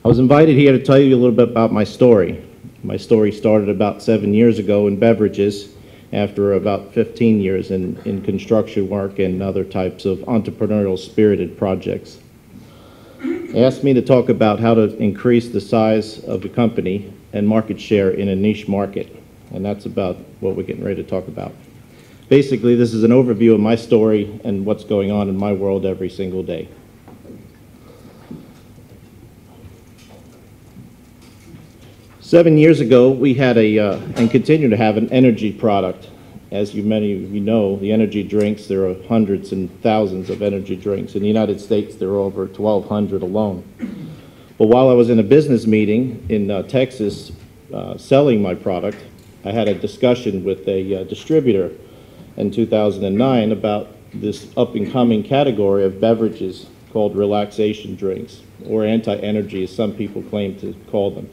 was invited here to tell you a little bit about my story. My story started about 7 years ago in beverages after about 15 years in construction work and other types of entrepreneurial spirited projects. They asked me to talk about how to increase the size of the company and market share in a niche market, and that's about what we're getting ready to talk about. Basically, this is an overview of my story and what's going on in my world every single day. Seven years ago, we had and continue to have an energy product. As many of you know, the energy drinks, there are hundreds and thousands of energy drinks. In the United States, there are over 1,200 alone. But while I was in a business meeting in Texas selling my product, I had a discussion with a distributor in 2009 about this up-and-coming category of beverages called relaxation drinks, or anti-energy, as some people claim to call them.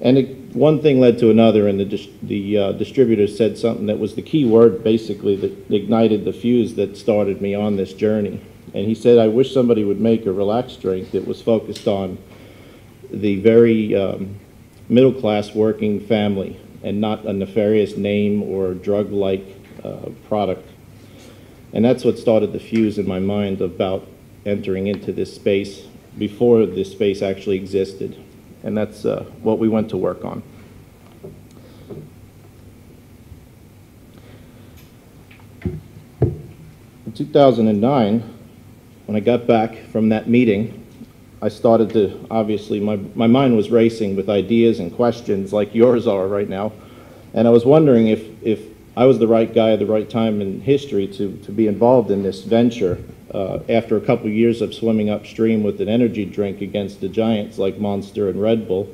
And one thing led to another, and the distributor said something that was the key word, basically, that ignited the fuse that started me on this journey. And he said, I wish somebody would make a relax drink that was focused on the very middle-class working family and not a nefarious name or drug-like product. And that's what started the fuse in my mind about entering into this space before this space actually existed. And that's what we went to work on. In 2009, when I got back from that meeting, I started to, obviously, my mind was racing with ideas and questions like yours are right now. And I was wondering if I was the right guy at the right time in history to be involved in this venture. After a couple years of swimming upstream with an energy drink against the giants like Monster and Red Bull,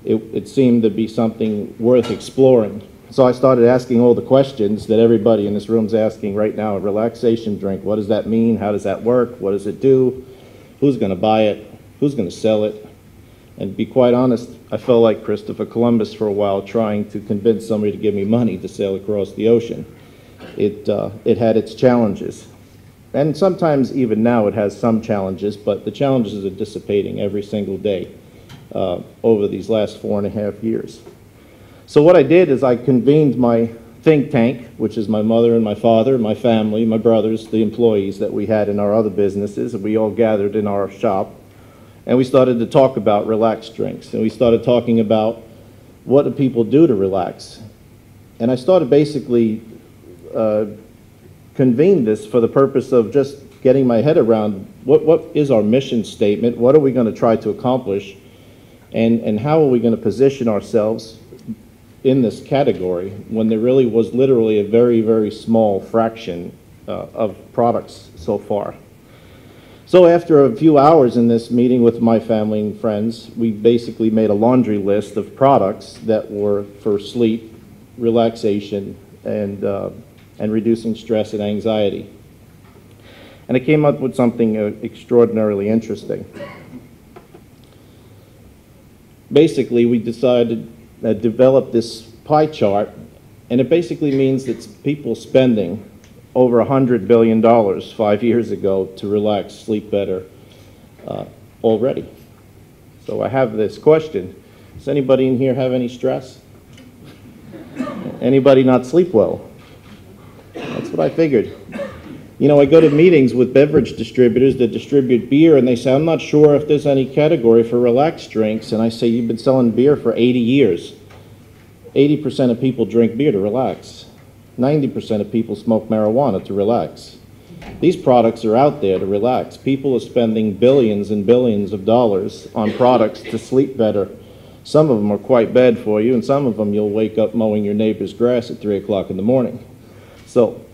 it seemed to be something worth exploring. So I started asking all the questions that everybody in this room is asking right now. A relaxation drink, what does that mean? How does that work? What does it do? Who's going to buy it? Who's going to sell it? And to be quite honest, I felt like Christopher Columbus for a while trying to convince somebody to give me money to sail across the ocean. It had its challenges. And sometimes, even now, it has some challenges, but the challenges are dissipating every single day over these last 4.5 years. So what I did is I convened my think tank, which is my mother and my father, my family, my brothers, the employees that we had in our other businesses, and we all gathered in our shop, and we started to talk about relaxed drinks. And we started talking about what do people do to relax. And I started basically convene this for the purpose of just getting my head around what is our mission statement, what are we going to try to accomplish, and how are we going to position ourselves in this category when there really was literally a very, very small fraction of products so far. So after a few hours in this meeting with my family and friends, we basically made a laundry list of products that were for sleep, relaxation, and reducing stress and anxiety. And I came up with something extraordinarily interesting. Basically, we decided to develop this pie chart, and it basically means that people spending over $100 billion 5 years ago to relax, sleep better already. So I have this question. Does anybody in here have any stress? Anybody not sleep well? That's what I figured. You know, I go to meetings with beverage distributors that distribute beer, and they say, I'm not sure if there's any category for relaxed drinks. And I say, you've been selling beer for 80 years. 80% of people drink beer to relax. 90% of people smoke marijuana to relax. These products are out there to relax. People are spending billions and billions of dollars on products to sleep better. Some of them are quite bad for you, and some of them you'll wake up mowing your neighbor's grass at 3 o'clock in the morning. So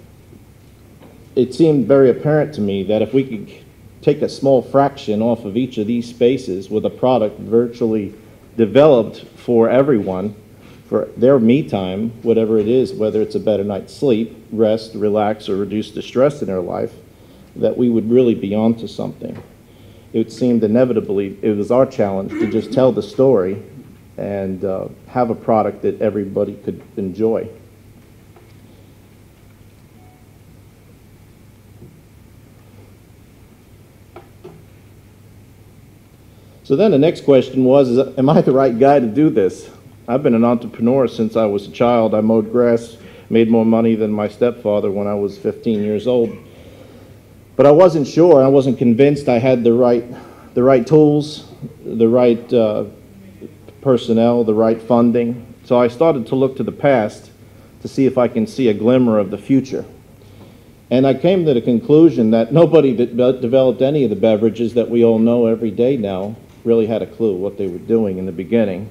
it seemed very apparent to me that if we could take a small fraction off of each of these spaces with a product virtually developed for everyone, for their me time, whatever it is, whether it's a better night's sleep, rest, relax, or reduce the stress in their life, that we would really be onto something. It seemed inevitably, it was our challenge to just tell the story and have a product that everybody could enjoy. So So then the next question was, am I the right guy to do this? I've been an entrepreneur since I was a child. I mowed grass, made more money than my stepfather when I was 15 years old. But I wasn't sure, I wasn't convinced I had the right tools, the right personnel, the right funding. So I started to look to the past to see if I can see a glimmer of the future. And I came to the conclusion that nobody that developed any of the beverages that we all know every day now really had a clue what they were doing in the beginning.